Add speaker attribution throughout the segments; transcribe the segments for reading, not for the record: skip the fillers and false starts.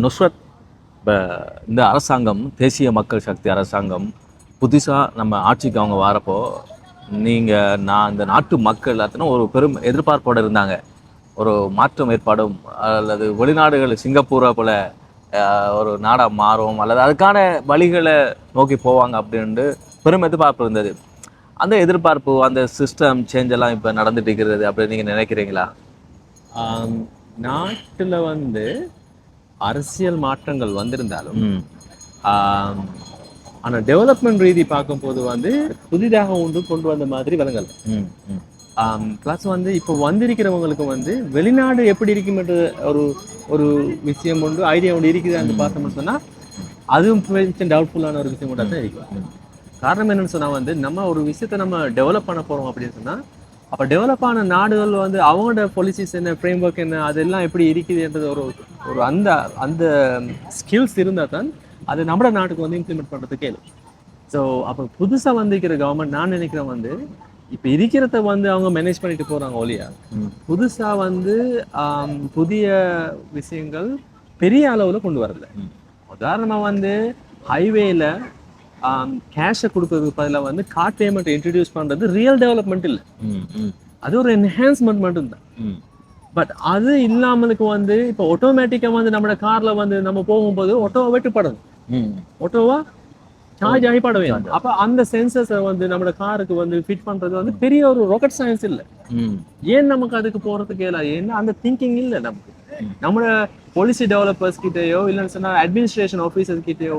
Speaker 1: நுஸ்ரத், இப்போ இந்த அரசாங்கம், தேசிய மக்கள் சக்தி அரசாங்கம் புதுசாக நம்ம ஆட்சிக்கு அவங்க வரப்போ, நான் இந்த நாட்டு மக்கள் எல்லாத்தினும் ஒரு பெரும் எதிர்பார்ப்போடு இருந்தாங்க. ஒரு மாற்றம் ஏற்பாடும், அல்லது வெளிநாடுகள் சிங்கப்பூரை போல ஒரு நாடாக மாறும், அல்லது அதுக்கான வழிகளை நோக்கி போவாங்க அப்படின்ட்டு பெரும் எதிர்பார்ப்பு இருந்தது. அந்த எதிர்பார்ப்பு, அந்த சிஸ்டம் சேஞ்ச் எல்லாம் இப்போ நடந்துட்டு இருக்கிறது அப்படின்னு நீங்கள் நினைக்கிறீங்களா?
Speaker 2: நாட்டில் அரசியல் மாற்றங்கள் வந்திருந்தாலும், ஆனால் டெவலப்மெண்ட் ரீதி பார்க்கும்போது புதிதாக ஒன்று கொண்டு வந்த மாதிரி விலங்கல். ப்ளஸ் இப்போ வந்திருக்கிறவங்களுக்கு வெளிநாடு எப்படி இருக்குமென்ற ஒரு ஒரு விஷயம் ஒன்று, ஐடியா ஒன்று இருக்குதான்னு பார்த்தோம்னு சொன்னால் அதுவும் கொஞ்சம் டவுட்ஃபுல்லான ஒரு விஷயம் மட்டும் தான் இருக்கும். காரணம் என்னன்னு சொன்னால் நம்ம ஒரு விஷயத்தை நம்ம டெவலப் பண்ண போகிறோம் அப்படின்னு சொன்னால், அப்போ டெவலப் ஆன நாடுகள் அவங்களோட பாலிசிஸ் என்ன, ஃப்ரேம் ஒர்க் என்ன, அதெல்லாம் எப்படி இருக்குதுன்றது ஒரு அந்த அந்த ஸ்கில்ஸ் இருந்தால் தான் அது நம்ம நாட்டுக்கு இம்ப்ளிமெண்ட் பண்ணுறதுக்கு கேளு. ஸோ அப்போ புதுசாக வந்திருக்கிற கவர்மெண்ட், நான் நினைக்கிறேன் இப்போ இருக்கிறத அவங்க மேனேஜ் பண்ணிட்டு போகிறாங்க ஒழியா, புதுசாக புதிய விஷயங்கள் பெரிய அளவில் கொண்டு வரல. உதாரணமாக ஹைவேல கேஷை கொடுக்கறதுக்கு பதிலாக கார்ட் பேமெண்ட் இன்ட்ரடியூஸ் பண்ணுறது ரியல் டெவலப்மெண்ட் இல்லை, அது ஒரு என்ஹான்ஸ்மெண்ட் மட்டும்தான். பட் அது இல்லாமலுக்கு இப்போ ஆட்டோமேட்டிக்காக நம்மளோட காரில் நம்ம போகும்போது ஆட்டோவை வெட்டுப்படணும், ஓட்டோவா சார்ஜ் ஆகிப்பட வேணும். அப்போ அந்த சென்சஸை நம்மளோட காருக்கு ஃபிட் பண்ணுறது பெரிய ஒரு ராக்கெட் சயின்ஸ் இல்லை. ஏன் நமக்கு அதுக்கு போகிறதுக்கு இல்லை, ஏன்னா அந்த திங்கிங் இல்லை நமக்கு. நம்மளோட பாலிசி டெவலப்பர்ஸ் கிட்டேயோ இல்லைன்னு சொன்னால் அட்மினிஸ்ட்ரேஷன் ஆஃபீஸர்ஸ் கிட்டேயோ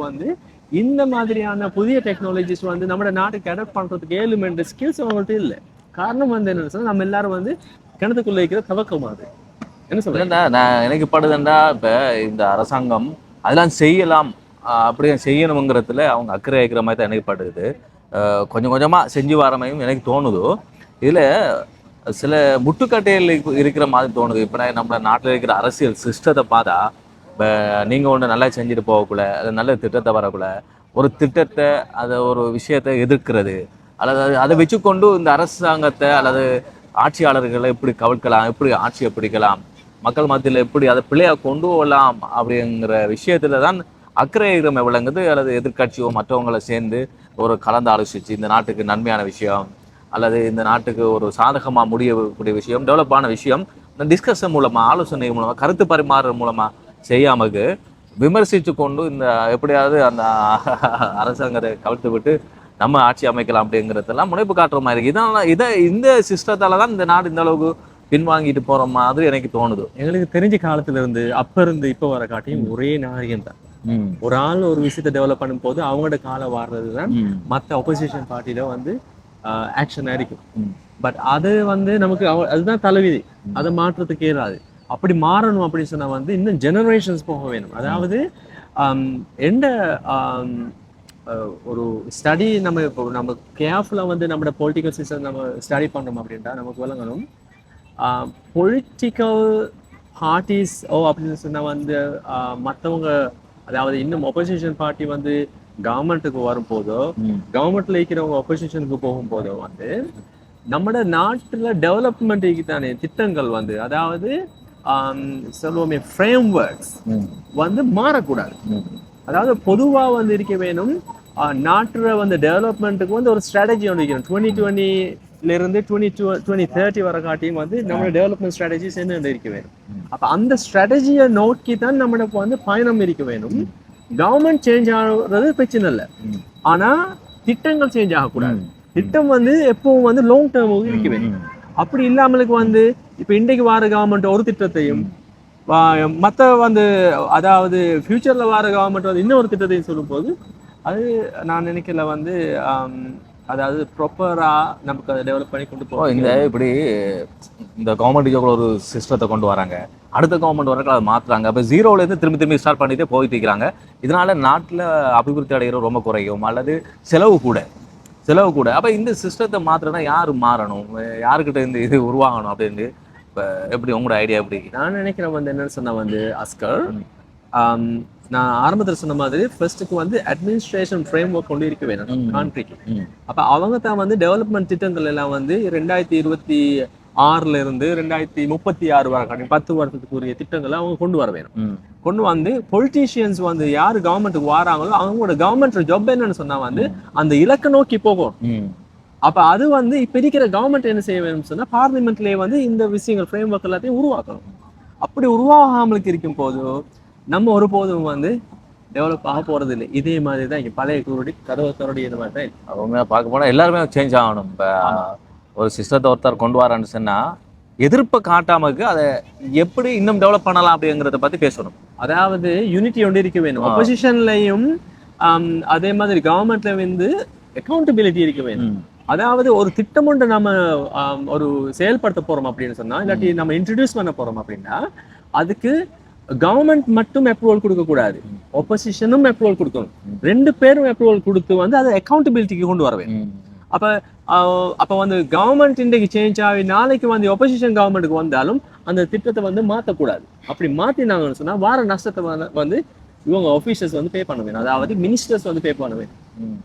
Speaker 2: இந்த மாதிரியான புதிய டெக்னாலஜிஸ் நம்ம நாட்டுக்கு அடாப்ட் பண்றதுக்கு ஏழுமெண்ட் ஸ்கில்ஸ் அவங்கள்ட்ட இல்லை. காரணம் என்னன்னு சொன்னா, நம்ம எல்லாரும் கிணத்துக்குள்ள இருக்கிற தவக்கம். அது என்ன சொல்றேன்டா,
Speaker 1: நான் எனக்கு படுதுண்டா, இப்ப இந்த அரசாங்கம் அதெல்லாம் செய்யலாம், அப்படியே செய்யணுங்கிறதுல அவங்க அக்கறை வைக்கிற மாதிரி தான் எனக்கு படுது. கொஞ்சம் கொஞ்சமா செஞ்சு வர மாதிரியும் எனக்கு தோணுதோ. இதுல சில முட்டுக்கட்டைகள் இருக்கிற மாதிரி தோணுது. இப்ப நம்ம நாட்டில் இருக்கிற அரசியல் சிஸ்டத்தை பார்த்தா, இப்போ நீங்கள் ஒன்று நல்லா செஞ்சுட்டு போகக்குள்ள, அது நல்ல திட்டத்தை வரக்குள்ள, ஒரு திட்டத்தை, அதை ஒரு விஷயத்தை எதிர்க்கிறது, அல்லது அதை வச்சுக்கொண்டு இந்த அரசாங்கத்தை அல்லது ஆட்சியாளர்களை எப்படி கவிழ்க்கலாம், எப்படி ஆட்சியை பிடிக்கலாம், மக்கள் மத்தியில் எப்படி அதை பிள்ளையாக கொண்டு போகலாம் அப்படிங்கிற விஷயத்துல தான் அக்கறை விளங்குது. அல்லது எதிர்கட்சியோ மற்றவங்களை சேர்ந்து ஒரு கலந்து ஆலோசிச்சு இந்த நாட்டுக்கு நன்மையான விஷயம் அல்லது இந்த நாட்டுக்கு ஒரு சாதகமாக முடியக்கூடிய விஷயம், டெவலப்பான விஷயம், இந்த டிஸ்கஷன் மூலமாக, ஆலோசனை மூலமாக, கருத்து பரிமாறுற மூலமாக செய்யாமக்கு விமர்சித்து கொண்டு இந்த எப்படியாவது அந்த அரசாங்கத்தை கவிழ்த்து விட்டு நம்ம ஆட்சி அமைக்கலாம் அப்படிங்கிறதெல்லாம் முனைப்பு காட்டுற மாதிரி இருக்கு. இந்த சிஸ்டத்தால தான் இந்த நாடு இந்த அளவுக்கு பின்வாங்கிட்டு போற மாதிரி எனக்கு தோணுது.
Speaker 2: எங்களுக்கு தெரிஞ்ச காலத்துல இருந்து அப்ப இருந்து இப்ப வர காட்டியும் ஒரே நாகரிகம் தான். ஒரு ஆள் ஒரு விஷயத்தை டெவலப் பண்ணும் போது அவங்களோட காலம் வாடுறதுதான் மற்ற ஒப்போசிஷன் பார்ட்டில ஆக்ஷன் இருக்கும். பட் அது நமக்கு அதுதான் தலைவிதி, அதை மாற்றத்துக்கு ஏறாது. அப்படி மாறணும் அப்படின்னு சொன்னா இன்னும் ஜெனரேஷன்ஸ் போக வேணும். அதாவது எந்த ஒரு ஸ்டடி நம்ம கேர்ஃபுல்லாக நம்மளோட பொலிட்டிக்கல் சிஸ்டம் நம்ம ஸ்டடி பண்ணோம் அப்படின்ட்டா நமக்கு விளங்கணும். பொலிட்டிக்கல் பார்ட்டிஸ் அப்படின்னு சொன்னால் மற்றவங்க, அதாவது இன்னும் ஒப்போசிஷன் பார்ட்டி கவர்மெண்ட்டுக்கு வரும்போதோ, கவர்மெண்ட்ல இருக்கிறவங்க ஒப்போசிஷனுக்கு போகும்போதோ நம்மளோட நாட்டுல டெவலப்மெண்ட்டுக்கு தானே திட்டங்கள் அதாவது சொல்லுவோமே ஃப்ரேம் ஒர்க்ஸ் மாறக்கூடாது. அதாவது பொதுவா இருக்க வேணும். நாட்டுல டெவலப்மெண்ட்டுக்கு ஒரு ஸ்ட்ராட்டஜி ஒன்று இருக்கணும். 2020 இருந்து 2030 வர காட்டியும் நம்மளோட டெவலப்மெண்ட் ஸ்ட்ராட்டஜிஸ் என்ன இருக்க வேணும். அப்ப அந்த ஸ்ட்ராட்டஜியை நோக்கி தான் நம்மளுக்கு பயணம் இருக்க வேணும். கவர்மெண்ட் சேஞ்ச் ஆகுறது பிரச்சனை இல்லை, ஆனா திட்டங்கள் சேஞ்ச் ஆகக்கூடாது. திட்டம் எப்பவும் லாங் டேர்ம் இருக்க வேணும். அப்படி இல்லாமலுக்கு இப்ப இன்றைக்கு வார கவர்மெண்ட் ஒரு திட்டத்தையும் மற்ற அதாவது ஃபியூச்சர்ல வார கவர்மெண்ட் இன்னொரு திட்டத்தையும் சொல்லும் போது அது நான் நினைக்கல அதாவது ப்ராப்பரா நமக்கு அதை டெவலப் பண்ணி கொண்டு போவோம்.
Speaker 1: இப்படி இந்த கவர்மெண்ட் ஒரு சிஸ்டத்தை கொண்டு வராங்க, அடுத்த கவர்மெண்ட் வரக்கு அதை மாத்துறாங்க. அப்போ ஜீரோலேருந்து திரும்பி திரும்பி ஸ்டார்ட் பண்ணிட்டே போயிட்டு இருக்கிறாங்க. இதனால நாட்டில் அபிவிருத்தி அடைகிறது ரொம்ப குறையும், அல்லது செலவு கூட. அப்போ இந்த சிஸ்டத்தை மாத்திரனா யாரு மாறணும், யாருக்கிட்ட இந்த இது உருவாகணும் அப்படின்னு இப்போ எப்படி உங்களோட ஐடியா எப்படி?
Speaker 2: நான் நினைக்கிறேன் என்னன்னு சொன்னா அஸ்கர், நான் ஆரம்பத்தில் சொன்ன மாதிரி ஃபர்ஸ்ட்டுக்கு அட்மினிஸ்ட்ரேஷன் ஃப்ரேம் ஒர்க் கொண்டு இருக்க வேணும் கான்ட்ரிக்கு. அப்போ அவங்க தான் டெவலப்மெண்ட் திட்டங்கள் எல்லாம் 2026 2006 இருந்து 2036 வரை 10 வருஷத்துக்குரிய திட்டங்களை அவங்க கொண்டு வர வேணும். கொண்டு வந்து பொலிட்டீஷியன்ஸ் வந்து யாரு கவர்மெண்ட்டுக்கு வராங்களோ அவங்களோட கவர்மெண்ட் ஜாப் என்னன்னு சொன்னா வந்து அந்த இலக்கை நோக்கி போகும். அப்ப அது வந்து இப்ப இருக்கிற கவர்மெண்ட் என்ன செய்ய வேணும்னு சொன்னா பார்லிமெண்ட்லயே வந்து இந்த விஷயங்கள் ஃப்ரேம் ஒர்க் எல்லாத்தையும் உருவாக்கணும். அப்படி உருவாகாமலுக்கு இருக்கும் போது நம்ம ஒருபோதும் வந்து டெவலப் ஆக போறது இல்லை. இதே மாதிரி தான் இங்க பழைய கதவத்தோட இது மாதிரி தான்
Speaker 1: அவங்க பார்க்க போனா எல்லாருமே சேஞ்ச் ஆகணும். இப்ப ஒரு சிஸ்டத்தை ஒருத்தர் கொண்டு வரான்னு சொன்னா எதிர்ப்பை காட்டாமக்கு அதை எப்படி இன்னும் டெவலப் பண்ணலாம் அப்படிங்கிறத பத்தி பேசணும்.
Speaker 2: அதாவது யூனிட்டி ஒன்று இருக்க வேணும். அப்போசிஷன்லையும் அதே மாதிரி கவர்மெண்ட்ல வந்து அக்கௌண்டபிலிட்டி இருக்க வேணும். அதாவது ஒரு திட்டம் ஒன்று நம்ம ஒரு செயல்படுத்த போறோம் அப்படின்னு சொன்னா இல்லாட்டி நம்ம இன்ட்ரடியூஸ் பண்ண போறோம் அப்படின்னா அதுக்கு கவர்மெண்ட் மட்டும் அப்ரூவல் கொடுக்க கூடாது, ஆப்போசிஷனும் அப்ரூவல் கொடுக்கணும். 2 பேரும் அப்ரூவல் கொடுத்து வந்து அதை அக்கௌண்டபிலிட்டிக்கு கொண்டு வரவே. அப்ப வந்து கவர்மெண்ட் இன்றைக்கு சேஞ்ச் ஆகி நாளைக்கு வந்து ஆப்போசிஷன் கவர்மெண்ட்டுக்கு வந்தாலும் அந்த திட்டத்தை வந்து மாற்றக்கூடாது. அப்படி மாத்தினாங்கன்னு சொன்னா வார நஷ்டத்தை வந்து இவங்க ஆஃபீஸர்ஸ் வந்து பே பண்ண வேணும், அதாவது மினிஸ்டர்ஸ் வந்து பே பண்ண வேணும்.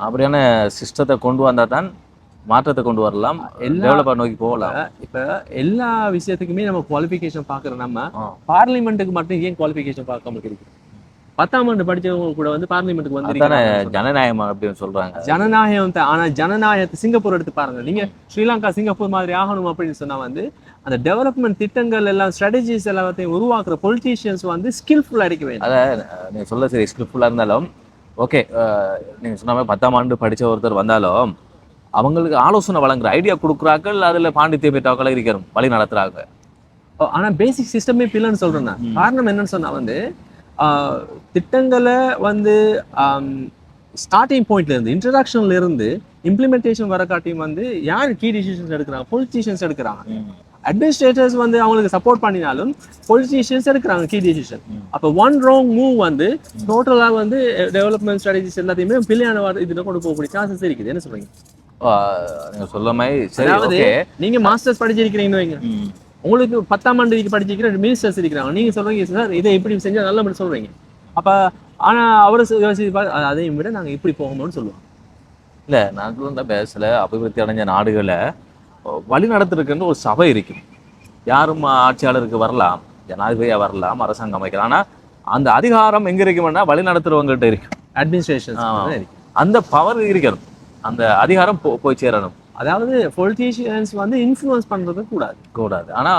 Speaker 1: அப்படியான சிஸ்டத்தை கொண்டு வந்தா தான் மாற்றத்தை கொண்டு வரலாம், டெவலப்பர் நோக்கி போகலாம்.
Speaker 2: இப்ப எல்லா விஷயத்துக்குமே நம்ம குவாலிஃபிகேஷன் பாக்குறோம். நம்ம பார்லிமெண்ட்டுக்கு மட்டும் ஏன் குவாலிஃபிகேஷன் பார்க்காம இருக்கு? 10ஆம் ஆண்டு படிச்சவங்க கூட வந்து பார்லிமெண்ட்டுக்கு வந்து
Speaker 1: ஜனநாயகம் அப்படின்னு சொல்றாங்க.
Speaker 2: ஜனநாயகம் தான். ஆனா ஜனநாயகத்தை சிங்கப்பூர் எடுத்து பாருங்க. நீங்க ஸ்ரீலங்கா சிங்கப்பூர் மாதிரி ஆகணும் அப்படின்னு சொன்னா வந்து அந்த டெவலப்மெண்ட் திட்டங்கள் எல்லாம் ஸ்ட்ராட்டஜிஸ் எல்லாத்தையும் உருவாக்குற பொலிட்டீஷியன்ஸ் வந்து ஸ்கில்ஃபுல்லா இருக்க வேண்டும்.
Speaker 1: அதான் நீங்க சொல்ல சரி, ஸ்கில்ஃபுல்லா இருந்தாலும் ஓகே. நீங்க சொன்ன மாதிரி 10ஆம் ஆண்டு படிச்ச ஒருத்தர் வந்தாலும் அவங்களுக்கு ஆலோசனை வழங்குற ஐடியா கொடுக்குறாக்கள் அதுல பாண்டித்ய பெற்றவர்கள் இருக்கிறோம், வழி நடத்துறாங்க.
Speaker 2: ஆனா பேசிக் சிஸ்டமே பிள்ளைன்னு சொல்றேன் நான். காரணம் என்னன்னு சொன்னா வந்து திட்டங்களை வந்து ஸ்டார்டிங் பாயிண்ட்ல இருந்து இன்ட்ரடக்ஷன்ல இருந்து இம்ப்ளிமெண்டேஷன் வர காட்டியும் வந்து யார் கீ டிசிஷன்ஸ் எடுக்கிறாங்க? பொலிட்டீஷியன்ஸ் எடுக்கிறாங்க. அட்மினிஸ்ட்ரேட்டர்ஸ் வந்து அவங்களுக்கு சப்போர்ட் பண்ணினாலும் பொலிட்டீஷியன்ஸ் எடுக்கிறாங்க கீ டிசிஷன். அப்போ ஒன் ராங் மூவ் வந்து டோட்டலா வந்து டெவலப்மெண்ட் ஸ்ட்ராட்டஜிஸ் எல்லாத்தையுமே பிள்ளையான இதுல கொண்டு போகக்கூடிய சான்சஸ் இருக்குது. என்ன சொல்றீங்க?
Speaker 1: நீங்க சொல்ல மாதிரி சரி.
Speaker 2: அதாவது நீங்க மாஸ்டர்ஸ் படிச்சிருக்கிறீங்கன்னு வைங்க, உங்களுக்கு 10ஆம் ஆண்டு படிச்சிருக்கிற மினிஸ்டர்ஸ் இருக்கிறாங்க. நீங்க சொல்றீங்க சார் இதை இப்படி செஞ்சா நல்ல மட்டும் சொல்றீங்க. அப்ப ஆனா அவரு அதையும் விட நாங்க இப்படி போகணும்னு சொல்லுவோம்.
Speaker 1: இல்ல நான் சொல்ல சில அபிவிருத்தி அடைஞ்ச நாடுகளை வழி நடத்துறதுக்குன்னு ஒரு சபை இருக்கு. யாரும் ஆட்சியாளருக்கு வரலாம், ஜனாதிபதியா வரலாம், அரசாங்கம் அமைக்கலாம். ஆனா அந்த அதிகாரம் எங்க இருக்கும்னா வழி நடத்துறவங்ககிட்ட இருக்கு,
Speaker 2: அட்மினிஸ்ட்ரேஷன்.
Speaker 1: அந்த பவர் இருக்கணும், அந்த அதிகாரம் போய் சேரணும்.
Speaker 2: அதாவது பொலிட்டீஷியன்ஸ் வந்து இன்ஃப்ளூயன்ஸ் பண்றது கூடாது.
Speaker 1: ஆனா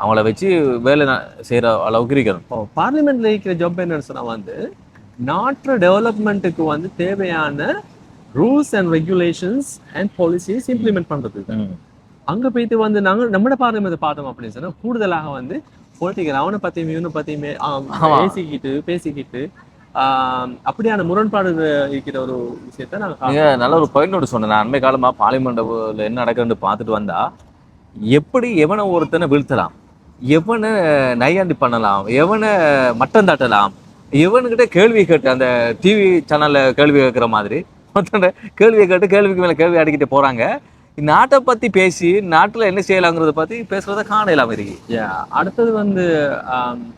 Speaker 1: அவங்கள வச்சு வேலை செய்யற அளவுக்கு இருக்கணும்.
Speaker 2: பார்லிமெண்ட்ல இருக்கிற ஜாப் என்னன்னு சொன்னா வந்து நாட்டு டெவலப்மெண்ட்டுக்கு வந்து தேவையான rules and regulations and policies implement பண்றது. அங்க போயிட்டு வந்து நாங்க நம்ம பார்லிமெண்ட் பார்த்தோம் அப்படின்னு சொன்னா கூடுதலாக வந்து பொலிட்டிக்கல் அவனை பத்தியுமே இவனை பத்தியுமே பேசிக்கிட்டு அப்படியான முரண்பாடு இருக்கிற ஒரு விஷயத்த
Speaker 1: நாங்க நல்ல ஒரு பாயிண்ட் சொன்னேன். நான் அண்மை காலமா பார்லிமெண்ட்ல என்ன நடக்குதுன்னு பார்த்துட்டு வந்தா எப்படி எவனை ஒருத்தனை வீழ்த்தலாம், எவனை நையாண்டி பண்ணலாம், எவனை மட்டம் தட்டலாம், எவனுக்கிட்ட கேள்வி கேட்டு அந்த டிவி சேனல்ல கேள்வி கேட்கிற மாதிரி கேள்வியை கேட்டு கேள்விக்கு மேல கேள்வி அடிக்கிட்டு போறாங்க. நாட்டை பத்தி பேசி நாட்டுல என்ன செய்யலாங்கிறத பத்தி பேசுறத காண இல்லாம இருக்கு.
Speaker 2: அடுத்தது வந்து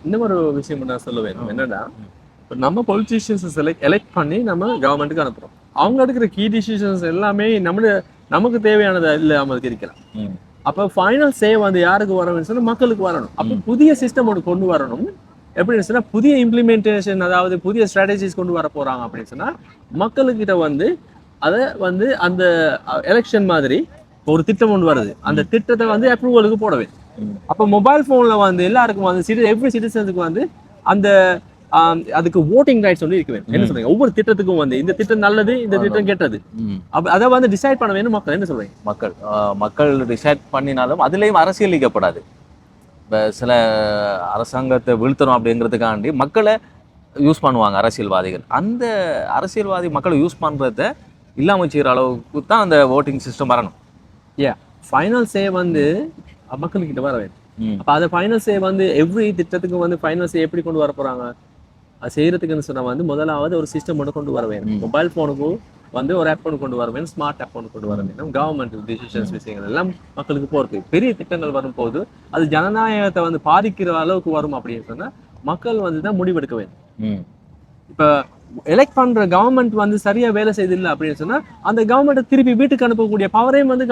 Speaker 2: இன்னும் ஒரு விஷயம் நான் சொல்ல வேணும். என்னன்னா நம்ம பொலிட்டீஷியன்ஸ் எலெக்ட் பண்ணி நம்ம கவர்மெண்ட்டுக்கு அனுப்புறோம். அவங்க எடுக்கிற கீ டிசிஷன்ஸ் எல்லாமே நமக்கு தேவையானது இல்லாமலுக்கு இருக்கலாம். அப்ப ஃபைனல் சே வந்து யாருக்கு வரணும்னு சொன்னா மக்களுக்கு வரணும். அப்ப புதிய சிஸ்டம் ஒன்று கொண்டு வரணும். எப்படின்னு சொன்னா புதிய இம்ப்ளிமெண்டேஷன், அதாவது புதிய ஸ்ட்ராட்டஜிஸ் கொண்டு வர போறாங்க அப்படின்னு சொன்னா மக்களுக்கிட்ட வந்து அதை வந்து அந்த எலெக்ஷன் மாதிரி ஒரு திட்டம் கொண்டு வருது, அந்த திட்டத்தை வந்து அப்ரூவலுக்கு போடவே. அப்ப மொபைல் போன்ல வந்து எல்லாருக்கும் வந்து எவ்ரி சிட்டிசனுக்கு வந்து அந்த அதுக்கு ஓட்டிங் ரைட்ஸ் வந்து இருக்க வேண்டும். என்ன சொல்றீங்க? ஒவ்வொரு திட்டத்துக்கும் வந்து இந்த திட்டம் நல்லது, இந்த திட்டம் கெட்டது, அதை வந்து டிசைட் பண்ண வேணும் மக்கள். என்ன சொல்றீங்க?
Speaker 1: மக்கள் டிசைட் பண்ணினாலும் அதுலயும் அரசியலிக்கப்படாது. இப்போ சில அரசாங்கத்தை வீழ்த்தணும் அப்படிங்கிறதுக்காண்டி மக்களை யூஸ் பண்ணுவாங்க அரசியல்வாதிகள். அந்த அரசியல்வாதி மக்களை யூஸ் பண்றத இல்லாமல் செய்கிற அளவுக்கு தான் அந்த ஓட்டிங் சிஸ்டம் வரணும்.
Speaker 2: ஃபைனல் சே வந்து மக்கள்கிட்ட வர வேண்டும். அப்போ அதை ஃபைனல் சே வந்து எவ்ரி திட்டத்துக்கு வந்து ஃபைனல் சே எப்படி கொண்டு வர போறாங்க? அது செய்யறதுக்குன்னு சொன்னா வந்து முதலாவது ஒரு சிஸ்டம் ஒன்று கொண்டு வர வேண்டும். மொபைல் போனுக்கு வந்து ஒரு ஆப் ஒன்று கொண்டு வர வேண்டும், ஸ்மார்ட் ஆப் ஒன்று கொண்டு வர வேண்டும். கவர்மெண்ட் டிசிஷன்ஸ் விஷயங்கள் எல்லாம் மக்களுக்கு போறது. பெரிய திட்டங்கள் வரும்போது அது ஜனநாயகத்தை வந்து பாதிக்கிற அளவுக்கு வரும் அப்படின்னு சொன்னா மக்கள் வந்து தான் முடிவெடுக்க வேண்டும். இப்ப எலெக்ட் பண்ற கவர்மெண்ட் வந்து சரியா வேலை செய்தில்லை அப்படின்னு சொன்னா அந்த கவர்மெண்ட்டை திருப்பி வீட்டுக்கு அனுப்பக்கூடிய பவரையும் வந்து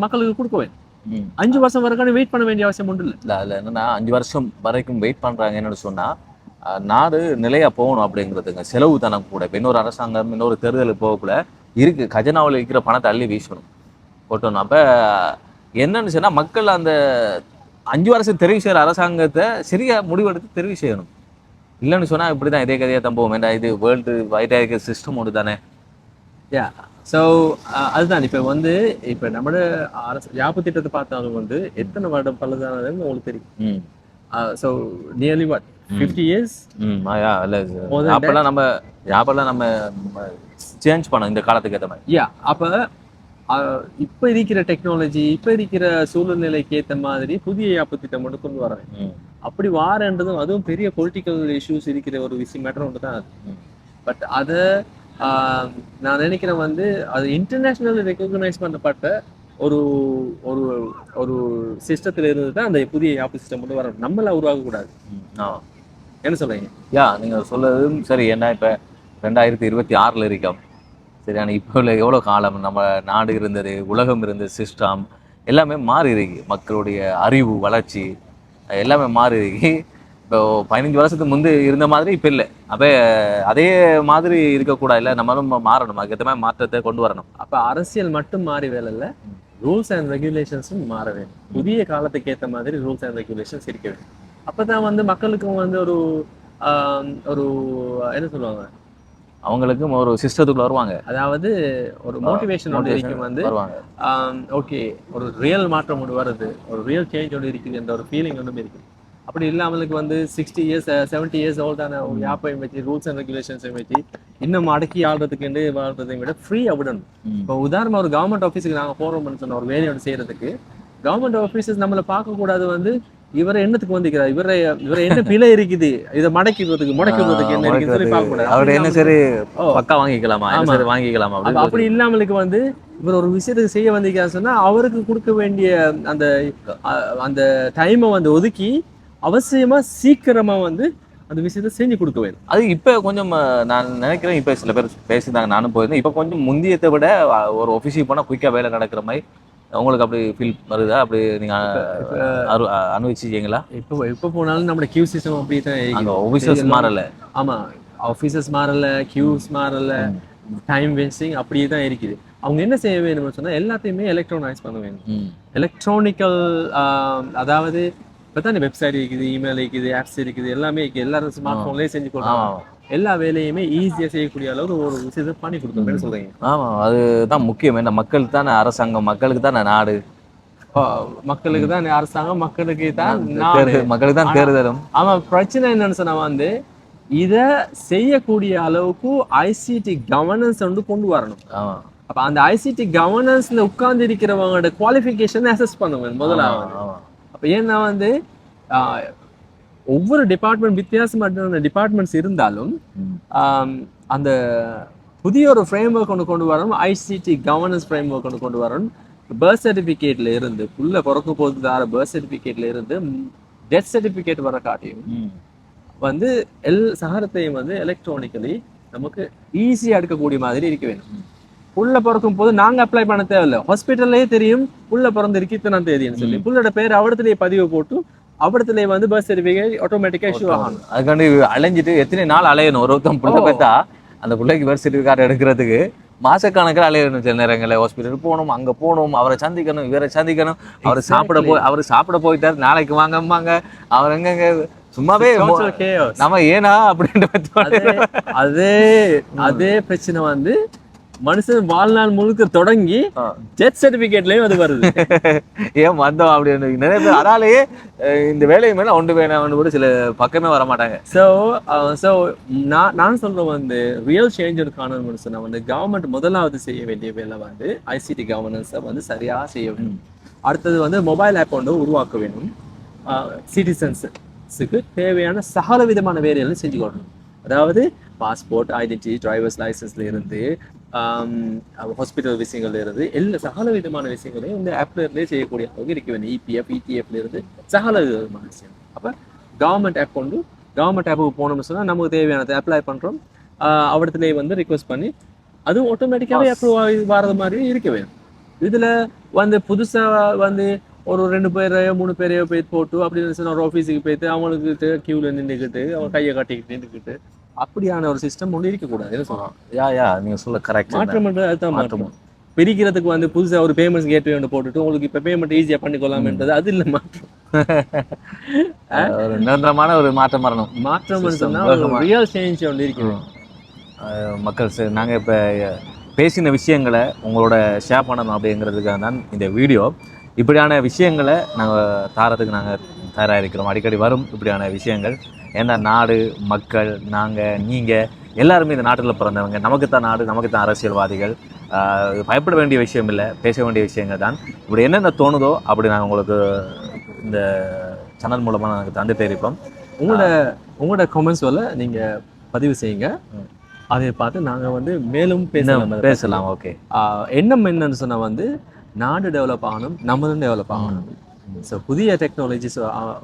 Speaker 2: மக்களுக்கு கொடுக்க வேண்டும்.
Speaker 1: ம்.
Speaker 2: 5 வருஷம் வரைக்கும் வெயிட் பண்ண வேண்டிய அவசியம் ஒன்றும் இல்லை.
Speaker 1: இல்ல அதுல என்னன்னா 5 வருஷம் வரைக்கும் வெயிட் பண்றாங்க என்னன்னு சொன்னா நாடு நிலையா போகணும் அப்படிங்கிறதுங்க செலவு தனம் கூட. இப்போ இன்னொரு அரசாங்கம் இன்னொரு தேர்தலுக்கு போகக்குள்ள இருக்கு கஜனாவில் இருக்கிற பணத்தை அள்ளி வீசணும் போட்டணும். அப்ப என்னன்னு சொன்னா மக்கள் அந்த 5 வருஷம் தெரிவு செய்யற அரசாங்கத்தை சரியா முடிவெடுத்து தெரிவு செய்யணும். இல்லைன்னு சொன்னா இப்படிதான் இதே கதையா தான் போகும். ஏன்டா இது வேர்ல்டு வைடா இருக்கிற சிஸ்டம் ஒன்று தானே.
Speaker 2: யா ஸோ அதுதான் இப்போ வந்து இப்போ நம்மளோட யாப்பு திட்டத்தை பார்த்தாலும் வந்து எத்தனை வருடம் பழுதானதுன்னு உங்களுக்கு தெரியும்.
Speaker 1: ம்
Speaker 2: ஸோ நியர்லி வாட் 50 years.
Speaker 1: இல்லை அப்பெல்லாம் நம்ம சேஞ்ச் பண்ணோம் இந்த காலத்துக்கு ஏற்ற மாதிரி.
Speaker 2: யா அப்போ இப்போ இருக்கிற டெக்னாலஜி இப்போ இருக்கிற சூழ்நிலைக்கு ஏற்ற மாதிரி புதிய யாப்பு திட்டம் மட்டும் கொண்டு வரேன். அப்படி வாரன்றதும் அதுவும் பெரிய பொலிட்டிக்கல் இஷ்யூஸ் இருக்கிற ஒரு விஷயம் மேட்டர் ஒன்று தான் அது. பட் அதை நான் நினைக்கிறேன் வந்து அது இன்டர்நேஷ்னல் ரெக்கக்னைஸ் பண்ணப்பட்ட ஒரு ஒரு ஒரு சிஸ்டத்தில் இருந்து தான் அந்த புதிய யாப்பு சிஸ்டம் கொண்டு வர நம்மள உருவாகக்கூடாது. என்ன சொல்றீங்க?
Speaker 1: நீங்கள் சொல்லதும் சரி. ஏன்னா இப்போ 2026 இருக்கோம் சரி. ஆனால் இப்போ எவ்வளோ காலம் நம்ம நாடு இருந்தது, உலகம் இருந்தது, சிஸ்டம் எல்லாமே மாறி இருக்கு. மக்களுடைய அறிவு வளர்ச்சி எல்லாமே மாறி இருக்கு. இப்போ 15 வருஷத்துக்கு முந்தி இருந்த மாதிரி இப்போ இல்லை. அப்போ அதே மாதிரி இருக்கக்கூடாது. இல்லை நம்மளும் மாறணும். அதுக்கேற்ற மாதிரி மாற்றத்தை கொண்டு வரணும்.
Speaker 2: அப்போ அரசியல் மட்டும் மாறி வேலை இல்லை, ரூல்ஸ் அண்ட் ரெகுலேஷன்ஸும் மாற வேண்டும். புதிய காலத்துக்கு ஏற்ற மாதிரி ரூல்ஸ் அண்ட் ரெகுலேஷன்ஸ் இருக்க வேண்டும். அப்பதான் வந்து மக்களுக்கும் வந்து ஒரு ஒரு என்ன சொல்லுவாங்க,
Speaker 1: அவங்களுக்கும் ஒரு சிஸ்டத்துக்குள்ள வருவாங்க.
Speaker 2: அதாவது ஒரு மோட்டிவேஷன் ஒன்று இருக்கும் வந்து ஓகே ஒரு ரியல் மாற்றம் ஒன்று வருது, ஒரு ரியல் சேஞ்ச் ஒன்று இருக்குது என்ற ஒரு ஃபீலிங் ஒன்றும் இருக்குது. அப்படி இல்லை அவங்களுக்கு வந்து 60 years 70 years ஓல்டான ஒரு யாப்பையும் வச்சு ரூல்ஸ் அண்ட் ரெகுலேஷன்ஸையும் வச்சு இன்னும் அடக்கி ஆடுறதுக்கு வாழ்றதை விட ஃப்ரீயாக விடணும். இப்போ உதாரணமாக ஒரு கவர்மெண்ட் ஆஃபீஸுக்கு நாங்கள் போகிறோம்னு சொன்ன ஒரு வேலையோட செய்யறதுக்கு கவர்மெண்ட் ஆஃபீஸர்ஸ் நம்மளை பார்க்கக்கூடாது வந்து இவரை என்னத்துக்கு வந்துக்கிறார், இவரை என்ன பிழை இருக்குது, இதை முடக்கிறதுக்கு என்ன இருக்குன்னு சொல்லி பார்க்கக்கூடாது.
Speaker 1: அவர் என்ன சரி பக்கா வாங்கிக்கலாமா, வாங்கிக்கலாமா.
Speaker 2: அப்படி இல்லாமலுக்கு வந்து இவர் ஒரு விஷயத்துக்கு செய்ய வந்திருக்காரு சொன்னா அவருக்கு கொடுக்க வேண்டிய அந்த அந்த டைமை வந்து ஒதுக்கி அவசியமா சீக்கிரமா வந்து அந்த விஷயத்த செஞ்சு கொடுக்க வேண்டும்.
Speaker 1: அது இப்போ கொஞ்சம் நான் நினைக்கிறேன், இப்போ சில பேர் பேசியிருந்தாங்க, நானும் போயிருந்தேன். இப்போ கொஞ்சம் முந்தியத்தை விட ஒரு ஆஃபீஸுக்கு போனால் குயிக்காக வேலை நடக்கிற மாதிரி உங்களுக்கு அப்படி ஃபீல் வருதா? அப்படி நீங்கள் அனுபவிச்சிங்களா?
Speaker 2: இப்போ போனாலும் நம்ம கியூ சிஸ்டம் அப்படி தான்.
Speaker 1: அங்கே ஆஃபீஸர்ஸ் மாறல.
Speaker 2: ஆமாம், ஆஃபீஸர்ஸ் மாறல, கியூஸ் மாறல, டைம் வேஸ்டிங் அப்படியே தான் இருக்குது. அவங்க என்ன செய்ய வேணும்னு சொன்னால் எல்லாத்தையுமே எலக்ட்ரானைஸ் பண்ண வேணும். எலக்ட்ரானிக்கல் அதாவது இப்போ தான் வெப்சைட் இருக்குது, இமெயில் இருக்குது, ஆப்ஸ் இருக்குது, எல்லாமே இருக்குது. எல்லாரும் ஸ்மார்ட் ஃபோன்லேயே செஞ்சு கொடுக்கலாம். எல்லா வேலையுமே ஈஸியாக செய்யக்கூடிய அளவுக்கு ஒரு விஷயத்தை பண்ணி கொடுக்கணும் சொல்றீங்க.
Speaker 1: ஆமாம், அதுதான் முக்கியம். என்ன மக்கள் தானே அரசாங்கம், மக்களுக்கு தானே நாடு,
Speaker 2: மக்களுக்கு தான் அரசாங்கம், மக்களுக்கு தான் நாடு,
Speaker 1: மக்களுக்கு தான் தேர்தலும்.
Speaker 2: ஆமாம், பிரச்சனை என்னன்னு சொன்னா வந்து இதை செய்யக்கூடிய அளவுக்கு ஐசிடி கவர்னன்ஸ் வந்து கொண்டு வரணும். அப்போ அந்த ஐசிடி கவர்னன்ஸ்ல உட்கார்ந்து இருக்கிறவங்களோட குவாலிஃபிகேஷன் அசஸ் பண்ணுவேன் முதலாவது. அப்போ ஏன்னா வந்து ஒவ்வொரு டிபார்ட்மெண்ட் வித்தியாசமான டிபார்ட்மெண்ட்ஸ் இருந்தாலும் அந்த புதிய ஒரு ஃப்ரேம் ஒர்க் கொண்டு வரணும். ஐசிடி கவர்னன்ஸ் ஃப்ரேம் ஒர்க் கொண்டு வரணும். பர்த் சர்டிஃபிகேட்ல இருந்து புள்ள பிறக்க போது தர பர்த் சர்டிஃபிகேட்ல இருந்து டெத் சர்டிஃபிகேட் வர காட்டியும் வந்து சகரத்தையும் வந்து எலக்ட்ரானிக்கலி நமக்கு ஈஸியாக எடுக்கக்கூடிய மாதிரி இருக்க வேண்டும். புள்ள பிறக்கும் போது நாங்க அப்ளை பண்ண தேவையில்லை, ஹாஸ்பிட்டல்லே தெரியும் புள்ள பிறந்திருக்கு இத்தனை தேதின்னு சொல்லி புள்ளோட பேர் அவடத்துலேயே பதிவு போட்டு அவடத்துலேயே வந்து பர்த் சர்டிஃபிகேட் ஆட்டோமேட்டிக்கா இஷ்யூ ஆகணும்.
Speaker 1: அதுக்காண்டி அலைஞ்சிட்டு எத்தனை நாள் அலையணும்? ஒருத்தன் புள்ள பார்த்தா அந்த பிள்ளைக்கு பர்த் சர்டிஃபிகேட் எடுக்கிறதுக்கு மாசக்கணக்கில் அலையணும். சில நேரங்களில் ஹாஸ்பிட்டல் போகணும், அங்க போகணும், அவரை சந்திக்கணும், இவரை சந்திக்கணும், அவர் சாப்பிட போயிட்டாரு, நாளைக்கு வாங்கம்பாங்க, அவர் எங்கங்க சும்மாவே நம்ம ஏனா அப்படின்ற
Speaker 2: அதே பிரச்சனை வந்து மனுஷன் வாழ்நாள் முழுக்க தொடங்கி டெத் சர்டிபிகேட்லயும் அது வருது.
Speaker 1: ஏன் வந்தோம் அப்படின்னு நிறைய பேர் அதாலேயே இந்த வேலையை மேல ஒன்று வேணாம்னு கூட சில பக்கமே வர மாட்டாங்க.
Speaker 2: ஸோ நான் சொல்றேன் வந்து ரியல் சேஞ்சர் காணணும்னு சொன்னா வந்து கவர்மெண்ட் முதலாவது செய்ய வேண்டிய வேலை வந்து ஐசிடி கவர்னன்ஸை வந்து சரியா செய்ய வேணும். அடுத்தது வந்து மொபைல் ஆப் ஒன்று உருவாக்க வேணும். சிட்டிசன்ஸுக்கு தேவையான சகல விதமான வேலைகளை செஞ்சு கொள்ளணும். அதாவது பாஸ்போர்ட், ஐடென்டிட்டி, டிரைவர்ஸ் லைசன்ஸ்ல இருந்து ஹாஸ்பிட்டல் விஷயங்கள்ல இருந்து எல்லா சகல விதமான விஷயங்களையும் இந்த ஆப்லேயே செய்யக்கூடிய அளவுக்கு இருக்க வேண்டும். இபிஎஃப், இடிஎஃப்ல இருந்து சகல விதமான விஷயம். அப்போ கவர்மெண்ட் ஆப்புக்கு போனோம்னு சொன்னால் நமக்கு தேவையானதை அப்ளை பண்ணுறோம், அவடத்துலேயே வந்து ரிக்வெஸ்ட் பண்ணி அதுவும் ஆட்டோமேட்டிக்காகவே அப்ரூவ் வரது மாதிரி இருக்க வேணும். இதில் வந்து புதுசாக வந்து ஒரு 2 பேரையோ 3 பேரையோ போய் போட்டு அப்படின்னு சொன்ன ஒரு ஆஃபீஸுக்கு போயிட்டு அவங்களுக்கு கியூல நின்றுக்கிட்டு அவங்க கையை காட்டிக்கிட்டு நின்றுக்கிட்டு அப்படியான ஒரு சிஸ்டம் ஒன்று இருக்கக்கூடாது என்ன சொல்லலாம்.
Speaker 1: யா நீங்க சொல்ல கரெக்ட்.
Speaker 2: மாற்றம் அதுதான் மாற்றம். பிரிக்கிறதுக்கு வந்து புதுசா ஒரு பேமெண்ட்ஸ் கேட்வே ஒன்று போட்டுட்டு உங்களுக்கு இப்ப பேமெண்ட் ஈஸியா பண்ணிக்கொள்ளாமன்றது அது இல்லை மாற்றம்.
Speaker 1: ஒரு நிரந்தரமான ஒரு மாற்றம் வரணும்.
Speaker 2: மாற்றம் சொன்னா ரியல் சேஞ்ச் ஒன்று இருக்குது.
Speaker 1: மக்கள் நாங்கள் இப்போ பேசின விஷயங்களை உங்களோட ஷேர் பண்ணணும் அப்படிங்கிறதுக்காக தான் இந்த வீடியோ. இப்படியான விஷயங்களை நாங்கள் தாரத்துக்கு நாங்கள் தயாராக இருக்கிறோம். அடிக்கடி வரும் இப்படியான விஷயங்கள். ஏன்னா நாடு, மக்கள், நாங்கள், நீங்கள் எல்லாருமே இந்த நாட்டில் பிறந்தவங்க. நமக்கு தான் நாடு, நமக்கு தான் அரசியல்வாதிகள். பயப்பட வேண்டிய விஷயம் இல்லை, பேச வேண்டிய விஷயங்கள் தான். இப்படி என்னென்ன தோணுதோ அப்படி நாங்கள் உங்களுக்கு இந்த சேனல் மூலமாக நாங்கள் தந்துட்டே இருப்போம்.
Speaker 2: உங்களோட கமெண்ட்ஸில் நீங்கள் பதிவு செய்யுங்க. அதை பார்த்து நாங்கள் வந்து மேலும்
Speaker 1: பேசலாம். ஓகே.
Speaker 2: எண்ணம் என்னன்னு சொன்னால் வந்து நாடு டெவலப் ஆகணும், நம்மளும் டெவலப் ஆகணும். ஸோ புதிய டெக்னாலஜிஸ்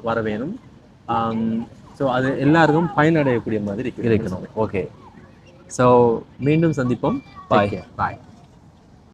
Speaker 2: வர வேணும். ஸோ அது எல்லாருக்கும் பயனடையக்கூடிய மாதிரி இருக்கணும்.
Speaker 1: ஓகே.
Speaker 2: ஸோ மீண்டும் சந்திப்போம். பாய்.